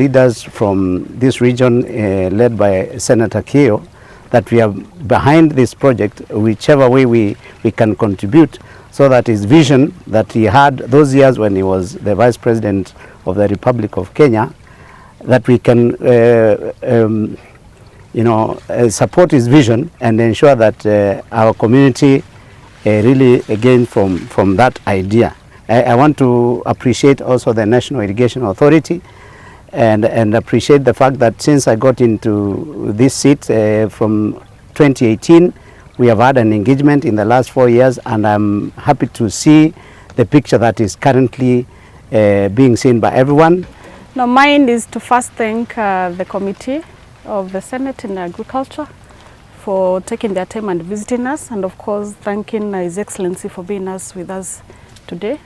Leaders from this region, led by Senator Keo, that we are behind this project, whichever way we can contribute, so that his vision that he had those years when he was the Vice President of the Republic of Kenya, that we can support his vision and ensure that our community really gain from that idea. I want to appreciate also the National Irrigation Authority and appreciate the fact that since I got into this seat from 2018, we have had an engagement in the last 4 years, and I'm happy to see the picture that is currently being seen by everyone. Now, mine is to first thank the committee of the Senate in Agriculture for taking their time and visiting us, and of course thanking His Excellency for being with us today.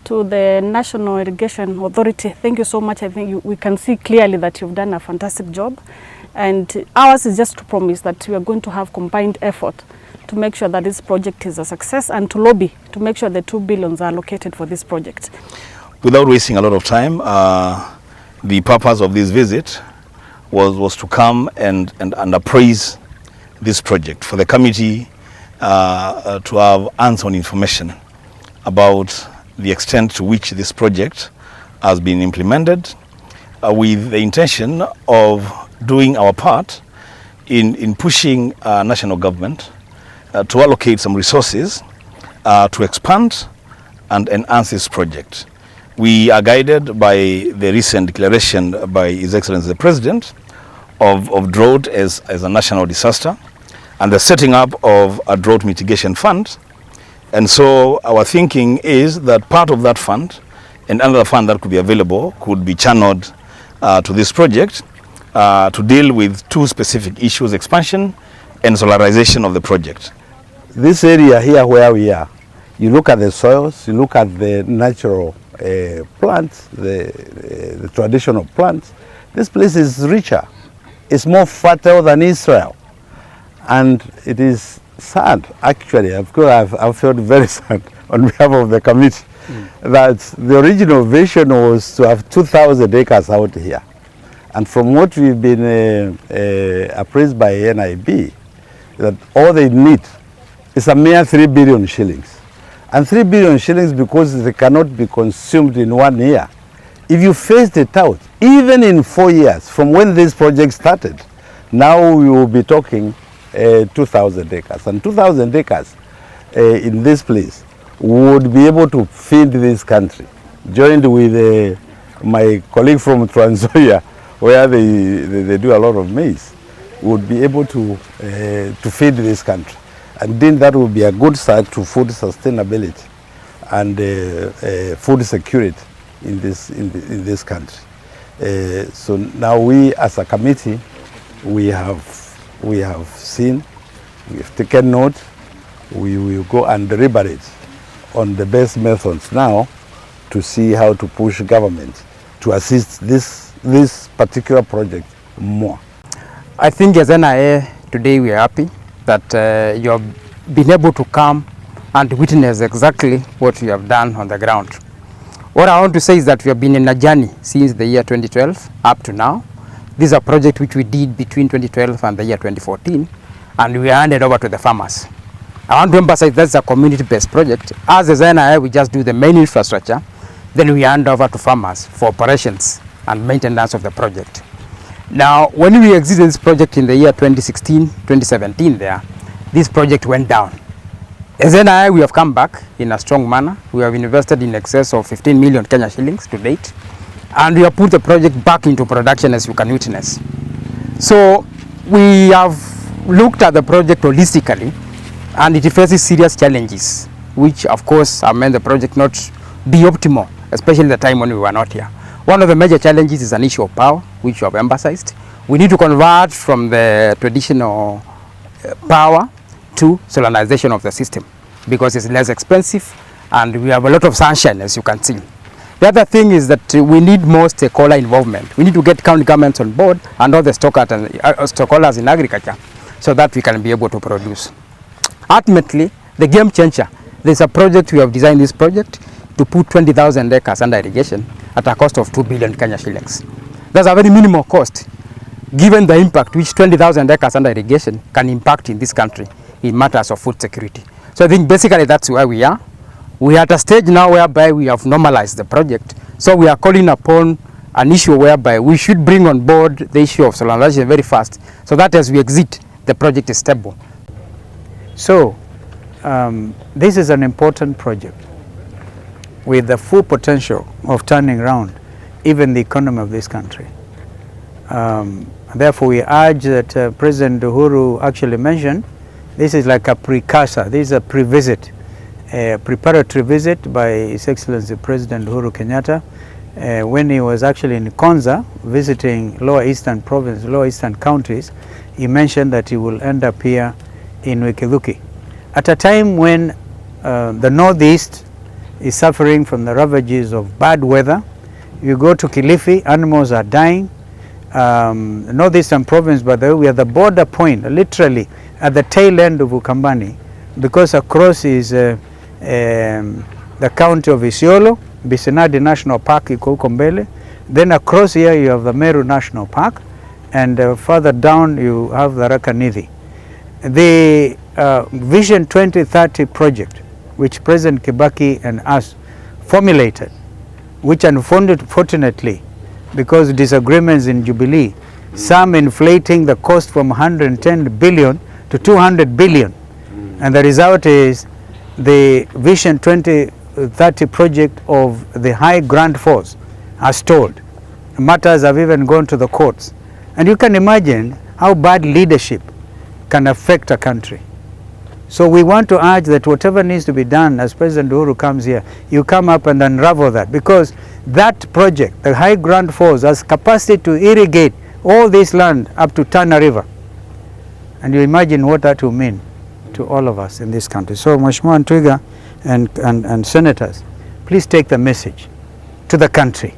To the National Irrigation Authority, thank you so much. I think we can see clearly that you've done a fantastic job, and ours is just to promise that we are going to have combined effort to make sure that this project is a success, and to lobby to make sure the 2 billion are allocated for this project. Without wasting a lot of time, the purpose of this visit was to come and appraise this project, for the committee to have hands-on information about the extent to which this project has been implemented, with the intention of doing our part in pushing national government to allocate some resources to expand and enhance this project. We are guided by the recent declaration by His Excellency the President of drought as a national disaster, and the setting up of a drought mitigation fund. And so our thinking is that part of that fund and another fund that could be available could be channeled to this project to deal with 2 specific issues: expansion and solarization of the project. This area here where we are, you look at the soils, you look at the natural plants, the traditional plants, this place is richer. It's more fertile than Israel. And it is sad, actually. Of course, I've felt very sad on behalf of the committee that the original vision was to have 2,000 acres out here. And from what we've been appraised by NIB, that all they need is a mere 3 billion shillings. And 3 billion shillings, because they cannot be consumed in 1 year. If you phased it out, even in 4 years from when this project started, now we will be talking 2,000 acres. And 2,000 acres in this place would be able to feed this country. Joined with my colleague from Trans Nzoia, where they do a lot of maize, would be able to feed this country. And then that would be a good start to food sustainability and food security in this country. So now we as a committee, we have seen, we have taken note, we will go and deliberate on the best methods now to see how to push government to assist this particular project more. I think as NIA today we are happy that you have been able to come and witness exactly what you have done on the ground. What I want to say is that we have been in a journey since the year 2012 up to now. This is a project which we did between 2012 and the year 2014, and we handed over to the farmers. I want to emphasize that's a community-based project. As a NIA, we just do the main infrastructure, then we hand over to farmers for operations and maintenance of the project. Now, when we exited this project in the year 2016, 2017 this project went down. As NIA, we have come back in a strong manner. We have invested in excess of 15 million Kenya shillings to date. And we have put the project back into production, as you can witness. So we have looked at the project holistically, and it faces serious challenges, which of course have made the project not be optimal, especially the time when we were not here. One of the major challenges is an issue of power, which you have emphasized. We need to convert from the traditional power to solarization of the system, because it's less expensive and we have a lot of sunshine, as you can see. The other thing is that we need more stakeholder involvement. We need to get county governments on board and all the stockholders in agriculture so that we can be able to produce. Ultimately, the game changer, there's a project, we have designed this project to put 20,000 acres under irrigation at a cost of 2 billion Kenya shillings. That's a very minimal cost, given the impact which 20,000 acres under irrigation can impact in this country in matters of food security. So I think basically that's where we are. We are at a stage now whereby we have normalized the project. So we are calling upon an issue whereby we should bring on board the issue of solemnization very fast, so that as we exit, the project is stable. So this is an important project with the full potential of turning around even the economy of this country. Therefore, we urge that President Uhuru actually mentioned, this is like a precursor, this is a pre-visit, a preparatory visit by His Excellency President Uhuru Kenyatta when he was actually in Konza visiting Lower Eastern Province, Lower Eastern counties. He mentioned that he will end up here in Wikidhuki at a time when the Northeast is suffering from the ravages of bad weather. You go to Kilifi, animals are dying. Northeastern Province, by the way, we are the border point, literally at the tail end of Ukambani, because across is the county of Isiolo, Bisenadi National Park, iko huko mbele. Then across here you have the Meru National Park, and further down you have the Rakanidhi. The Vision 2030 project, which President Kibaki and us formulated, which unfortunately, because disagreements in Jubilee, some inflating the cost from 110 billion to 200 billion. And the result is the Vision 2030 project of the high grant force has stalled. Matters have even gone to the courts. And you can imagine how bad leadership can affect a country. So we want to urge that whatever needs to be done as President Uhuru comes here, you come up and unravel that, because that project, the high grant force, has capacity to irrigate all this land up to Tana River. And you imagine what that will mean to all of us in this country. So Mheshimiwa Ntwiga and senators, please take the message to the country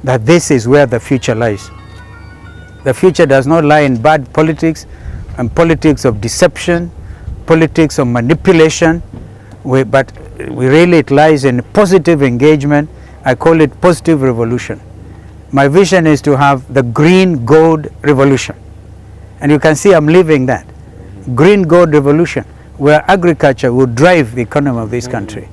that this is where the future lies. The future does not lie in bad politics and politics of deception, politics of manipulation, but really it lies in positive engagement. I call it positive revolution. My vision is to have the green gold revolution. And you can see I'm living that. Green gold revolution, where agriculture will drive the economy of this country.